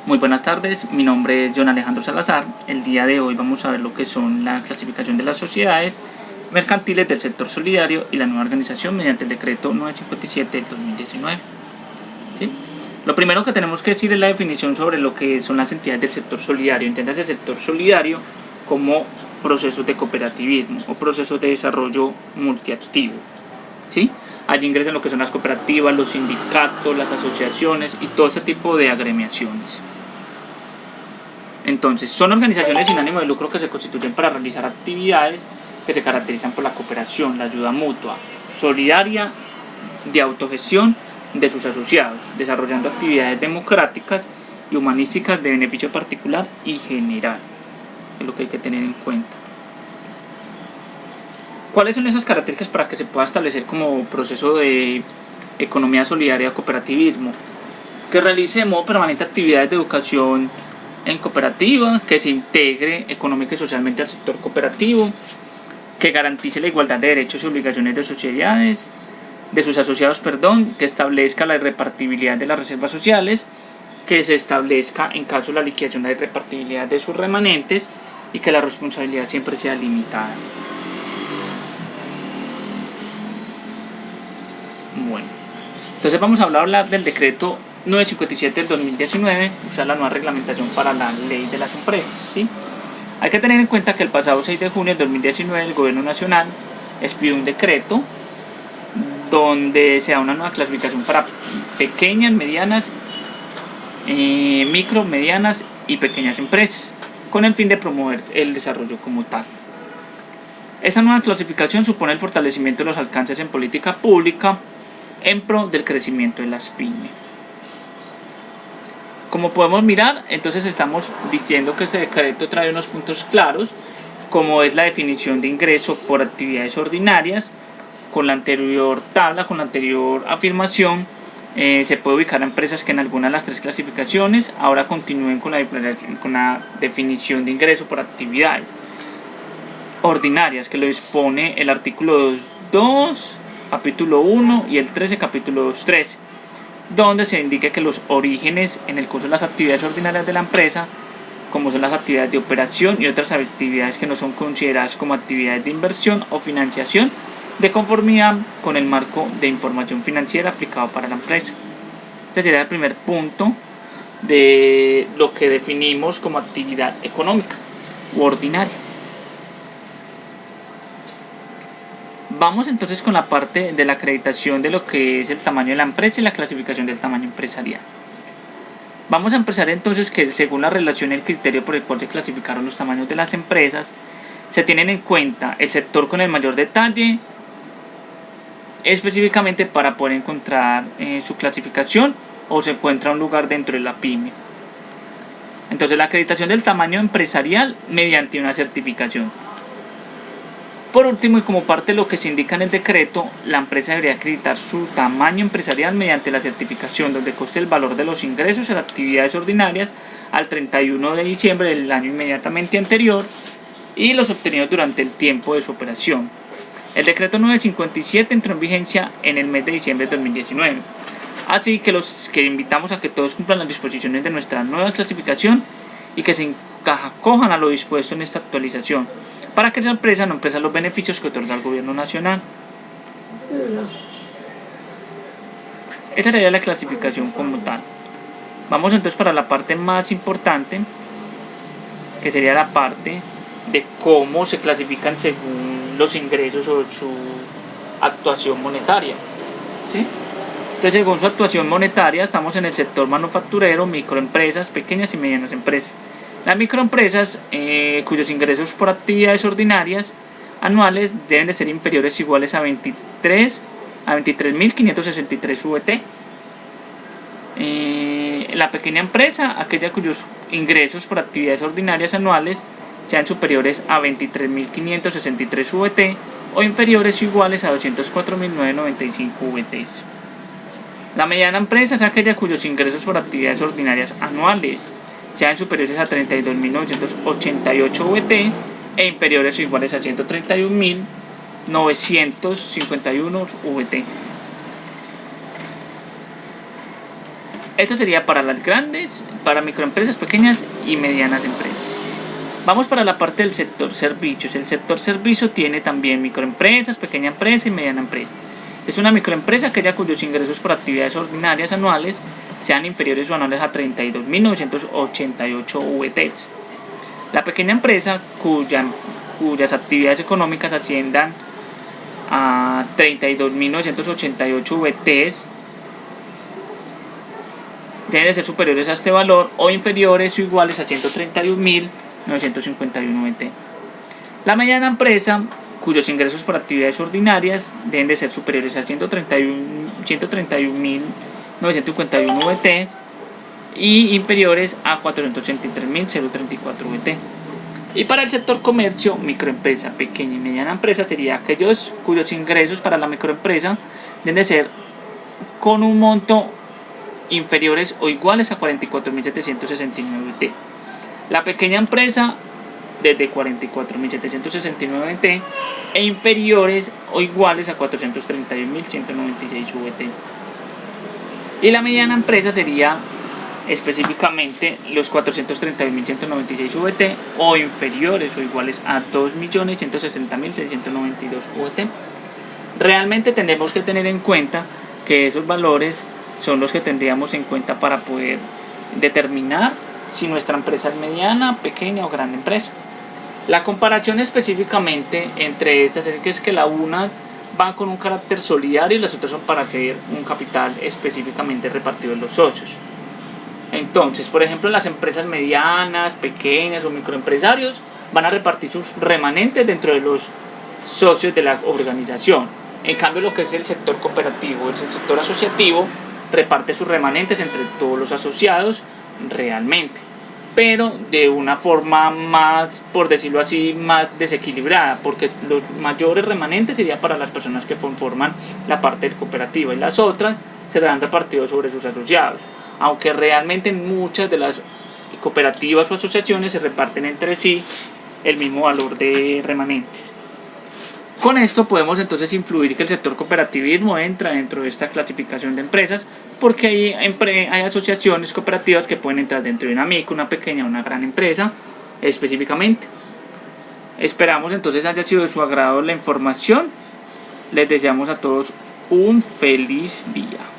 Muy buenas tardes, mi nombre es John Alejandro Salazar. El día de hoy vamos a ver lo que son la clasificación de las sociedades mercantiles del sector solidario y la nueva organización mediante el decreto 957 del 2019. ¿Sí? Lo primero que tenemos que decir es la definición sobre lo que son las entidades del sector solidario. Entiendas el sector solidario como procesos de cooperativismo o procesos de desarrollo multiactivo. ¿Sí? Allí ingresan lo que son las cooperativas, los sindicatos, las asociaciones y todo ese tipo de agremiaciones. Entonces, son organizaciones sin ánimo de lucro que se constituyen para realizar actividades que se caracterizan por la cooperación, la ayuda mutua, solidaria, de autogestión de sus asociados, desarrollando actividades democráticas y humanísticas de beneficio particular y general. Es lo que hay que tener en cuenta. ¿Cuáles son esas características para que se pueda establecer como proceso de economía solidaria o cooperativismo? Que realice de modo permanente actividades de educación en cooperativa, que se integre económica y socialmente al sector cooperativo, que garantice la igualdad de derechos y obligaciones de sociedades, de sus asociados, que establezca la irrepartibilidad de las reservas sociales, que se establezca en caso de la liquidación la irrepartibilidad de sus remanentes y que la responsabilidad siempre sea limitada. Bueno, entonces vamos a hablar del decreto 957 del 2019, o sea, la nueva reglamentación para la ley de las empresas, ¿sí? Hay que tener en cuenta que el pasado 6 de junio del 2019 el Gobierno Nacional expidió un decreto donde se da una nueva clasificación para pequeñas, medianas, micro, medianas y pequeñas empresas, con el fin de promover el desarrollo como tal. Esta nueva clasificación supone el fortalecimiento de los alcances en política pública en pro del crecimiento de las pymes. Como podemos mirar, entonces estamos diciendo que este decreto trae unos puntos claros, como es la definición de ingreso por actividades ordinarias. Con la anterior tabla, con la anterior afirmación, se puede ubicar a empresas que en alguna de las tres clasificaciones ahora continúen con la definición de ingreso por actividades ordinarias, que lo dispone el artículo 2.2, capítulo 1 y el 13, capítulo 2.13, donde se indica que los orígenes en el curso de las actividades ordinarias de la empresa, como son las actividades de operación y otras actividades que no son consideradas como actividades de inversión o financiación, de conformidad con el marco de información financiera aplicado para la empresa. Este sería el primer punto de lo que definimos como actividad económica u ordinaria. Vamos entonces con la parte de la acreditación de lo que es el tamaño de la empresa y la clasificación del tamaño empresarial. Vamos a empezar entonces que según la relación y el criterio por el cual se clasificaron los tamaños de las empresas, se tienen en cuenta el sector con el mayor detalle, específicamente para poder encontrar su clasificación o se encuentra un lugar dentro de la pyme. Entonces la acreditación del tamaño empresarial mediante una certificación. Por último, y como parte de lo que se indica en el decreto, la empresa debería acreditar su tamaño empresarial mediante la certificación donde conste el valor de los ingresos en actividades ordinarias al 31 de diciembre del año inmediatamente anterior y los obtenidos durante el tiempo de su operación. El decreto 957 entró en vigencia en el mes de diciembre de 2019. Así que los que invitamos a que todos cumplan las disposiciones de nuestra nueva clasificación y que se acojan a lo dispuesto en esta actualización, para que esa empresa no empresa los beneficios que otorga el Gobierno Nacional. Esta sería la clasificación como tal. Vamos entonces para la parte más importante, que sería la parte de cómo se clasifican según los ingresos o su actuación monetaria, ¿sí? Entonces, según su actuación monetaria, estamos en el sector manufacturero, microempresas, pequeñas y medianas empresas. Las microempresas, cuyos ingresos por actividades ordinarias anuales deben de ser inferiores o iguales a 23.563 VT. La pequeña empresa, aquella cuyos ingresos por actividades ordinarias anuales sean superiores a 23.563 VT o inferiores o iguales a 204.995 VT. La mediana empresa es aquella cuyos ingresos por actividades ordinarias anuales sean superiores a 32.988 VT e inferiores o iguales a 131.951 VT. Esto sería para las grandes, para microempresas, pequeñas y medianas empresas. Vamos para la parte del sector servicios. El sector servicio tiene también microempresas, pequeña empresa y mediana empresa. Es una microempresa aquella cuyos ingresos por actividades ordinarias anuales sean inferiores o anuales a 32.988 VTs. La pequeña empresa cuyas actividades económicas asciendan a 32.988 VTs deben de ser superiores a este valor o inferiores o iguales a 131.951 VT. La mediana empresa cuyos ingresos por actividades ordinarias deben de ser superiores a 131.951 VT y inferiores a 483.034 VT. Y para el sector comercio, microempresa, pequeña y mediana empresa sería aquellos cuyos ingresos para la microempresa deben de ser con un monto inferiores o iguales a 44.769 VT. La pequeña empresa desde 44.769 VT e inferiores o iguales a 431.196 VT. Y la mediana empresa sería específicamente los 431.196 VT o inferiores o iguales a 2.160.692 VT. Realmente tenemos que tener en cuenta que esos valores son los que tendríamos en cuenta para poder determinar si nuestra empresa es mediana, pequeña o grande empresa. La comparación específicamente entre estas es que la una va con un carácter solidario y las otras son para hacer un capital específicamente repartido en los socios. Entonces, por ejemplo, las empresas medianas, pequeñas o microempresarios van a repartir sus remanentes dentro de los socios de la organización. En cambio, lo que es el sector cooperativo, el sector asociativo, reparte sus remanentes entre todos los asociados realmente, pero de una forma más, por decirlo así, más desequilibrada, porque los mayores remanentes serían para las personas que conforman la parte del cooperativo y las otras serán repartidos sobre sus asociados, aunque realmente en muchas de las cooperativas o asociaciones se reparten entre sí el mismo valor de remanentes. Con esto podemos entonces influir que el sector cooperativismo entra dentro de esta clasificación de empresas, porque hay asociaciones cooperativas que pueden entrar dentro de una micro, una pequeña o una gran empresa específicamente. Esperamos entonces haya sido de su agrado la información. Les deseamos a todos un feliz día.